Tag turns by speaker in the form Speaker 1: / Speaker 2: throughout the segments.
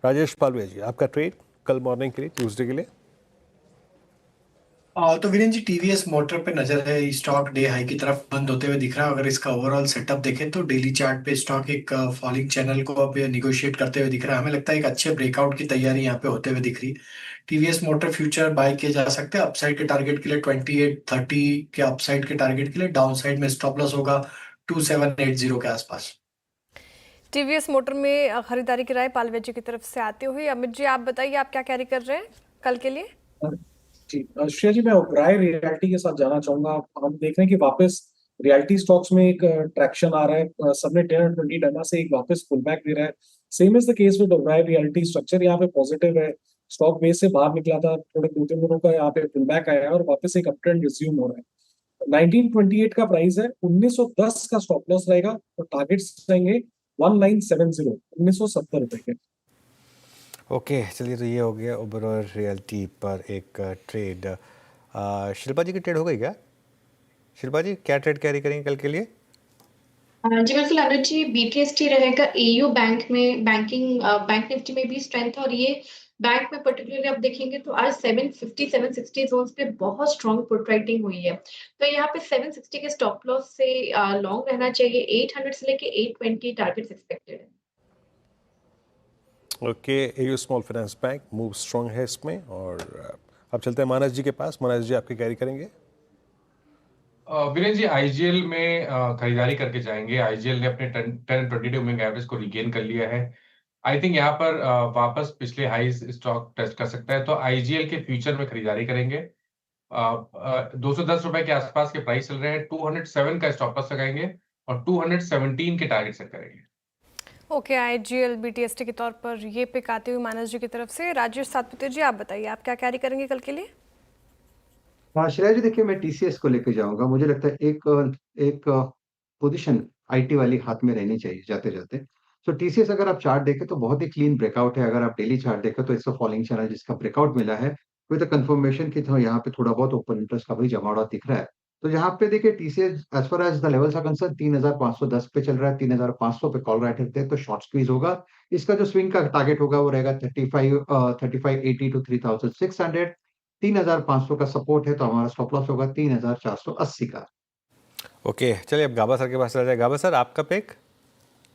Speaker 1: राजेश पालवे जी, आपका ट्रेड कल मॉर्निंग के लिए, ट्यूसडे के लिए।
Speaker 2: तो वीरेंद्र जी, टीवीएस मोटर पे नजर है। स्टॉक डे हाई की तरफ बंद होते हुए दिख रहा है। अगर इसका ओवरऑल सेटअप देखें तो डेली चार्ट पे स्टॉक एक फॉलिंग चैनल को अब निगोशिएट करते हुए दिख रहा है। हमें लगता है एक अच्छे ब्रेकआउट की तैयारी यहाँ पे होते हुए दिख रही है। टीवीएस मोटर फ्यूचर बाय किए जा सकते हैं अपसाइड के टारगेट के लिए 2830 के, अपसाइड के टारगेट के लिए डाउन साइड में स्टॉप लॉस होगा 2780 के आसपास।
Speaker 3: टीवीएस मोटर में खरीदारी की राय पालवे जी की तरफ से आती हुई। अमित जी, आप बताइए, आप क्या कैरी कर रहे हैं कल के लिए?
Speaker 4: जी श्रेया जी, मैं ओबराय रियल्टी के साथ जाना चाहूंगा। हम देख रहे हैं कि वापस रियल्टी स्टॉक्स में एक ट्रैक्शन आ रहा है। सबने 10 और 20 डमा से एक वापस पुल बैक दे रहा है। Same is the case with Oberoi realty. Structure यहाँ पे पॉजिटिव है। स्टॉक बेस से बाहर निकला था, थोड़े 2-3 दिनों का यहाँ पे पुल बैक आया है और वापस एक अप ट्रेंड रिज्यूम हो रहा है। 1928 का प्राइस है, 1910 का स्टॉप लॉस रहेगा और टारगेट्स रहेंगे 1970, ₹1970 के।
Speaker 1: ओके, चलिए, तो ये हो गया ओबेरॉय रियल्टी पर एक ट्रेड। शिल्पा जी की ट्रेड हो गई क्या? शिल्पा जी, क्या ट्रेड कैरी करेंगे कल के लिए?
Speaker 5: जी बिल्कुल अनुज जी, बीटीएसटी रहेगा एयू बैंक में। बैंक निफ्टी में भी स्ट्रेंथ है और ये बैंक में पर्टिकुलरली आप देखेंगे तो आज 750 760 जोन्स पे बहुत स्ट्रॉन्ग पुट राइटिंग हुई है। तो यहाँ पे 760 के स्टॉप लॉस से लॉन्ग रहना चाहिए। 800 से लेके 820 टारगेट्स एक्सपेक्टेड है।
Speaker 1: Okay, AU small finance bank move strong है इसमें। और अब चलते हैं मानस जी के पास। मानस जी, आपके कैरी करेंगे?
Speaker 6: वीरेंद्र जी, आईजीएल में खरीदारी करके जाएंगे। आईजीएल ने अपने 10-20 मूविंग एवरेज को रिगेन कर लिया है। आई थिंक यहाँ पर वापस पिछले हाईज स्टॉक टेस्ट कर सकता है, तो आईजीएल के फ्यूचर में खरीदारी करेंगे। 210 रुपए के आसपास के प्राइस चल रहे हैं। 207 का स्टॉप लॉस लगाएंगे और 217 के टारगेट सेट करेंगे।
Speaker 3: ओके, आईजीएल बीटीएसटी के तौर पर ये पिक आती हुई मानस जी की तरफ से। राजेश सातपुते जी, आप बताइए, आप क्या कैरी करेंगे कल के लिए?
Speaker 7: हाँ श्रेया जी, देखिए मैं टीसीएस को लेकर जाऊंगा। मुझे लगता है एक एक पोजीशन आईटी वाली हाथ में रहनी चाहिए जाते जाते। सो टीसीएस अगर आप चार्ट देखें तो बहुत ही क्लीन ब्रेकआउट है। अगर आप डेली चार्ट देखें तो इसका फॉलिंग चैनल जिसका ब्रेकआउट मिला है विद कंफर्मेशन की, तो यहाँ पे थोड़ा बहुत ओपन इंटरेस्ट का भी जमावड़ा दिख रहा है। तो यहाँ पे देखिए TCS as far as the levels are concern 3510 पे चल रहा है। 3500 पे कॉल राइट रखते हैं तो शॉर्ट स्क्वीज होगा। इसका जो स्विंग का टारगेट होगा वो रहेगा 3580 टू 3600। 3500 का सपोर्ट है तो हमारा स्टॉप लॉस होगा 3480 का।
Speaker 1: ओके, चलिए, अब गाबा सर के पास चला जाए। गाबा सर, आपका पिक?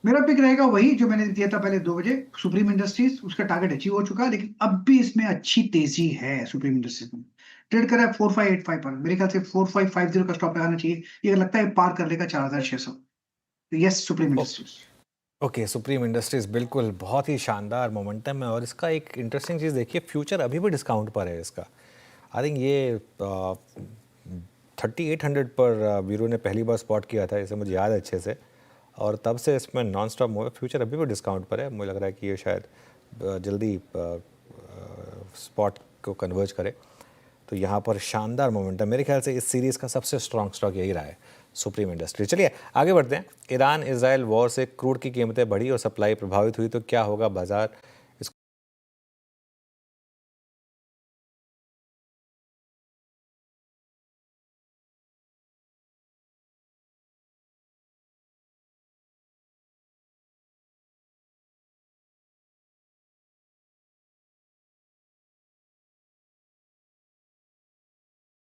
Speaker 8: मेरा पिक रहेगा वही जो मैंने दिया था पहले 2 बजे, सुप्रीम इंडस्ट्रीज। उसका टारगेट अचीव हो चुका है, लेकिन अब भी इसमें अच्छी तेजी है। सुप्रीम इंडस्ट्रीज में ट्रेड कर रहा है 4585 पर। मेरे ख्याल से 4550 का स्टॉप लगाना चाहिए। ये लगता है पार कर लेगा 4600। तो yes, supreme industries.
Speaker 1: Okay, supreme industries बिल्कुल बहुत ही शानदार मोमेंटम है। और इसका एक इंटरेस्टिंग चीज़ देखिए, फ्यूचर अभी भी डिस्काउंट पर है इसका। आई थिंक ये 3800 पर वीरू ने पहली बार स्पॉट किया था, इसे मुझे याद है अच्छे से। और तब से इसमें नॉन स्टॉप मूव है। फ्यूचर अभी भी डिस्काउंट पर है। मुझे लग रहा है कि ये शायद जल्दी स्पॉट को कन्वर्ज करे। तो यहाँ पर शानदार मोमेंटम, मेरे ख्याल से इस सीरीज़ का सबसे स्ट्रॉन्ग स्टॉक यही रहा है, सुप्रीम इंडस्ट्री। चलिए आगे बढ़ते हैं। ईरान इजराइल वॉर से क्रूड की कीमतें बढ़ी और सप्लाई प्रभावित हुई, तो क्या होगा बाजार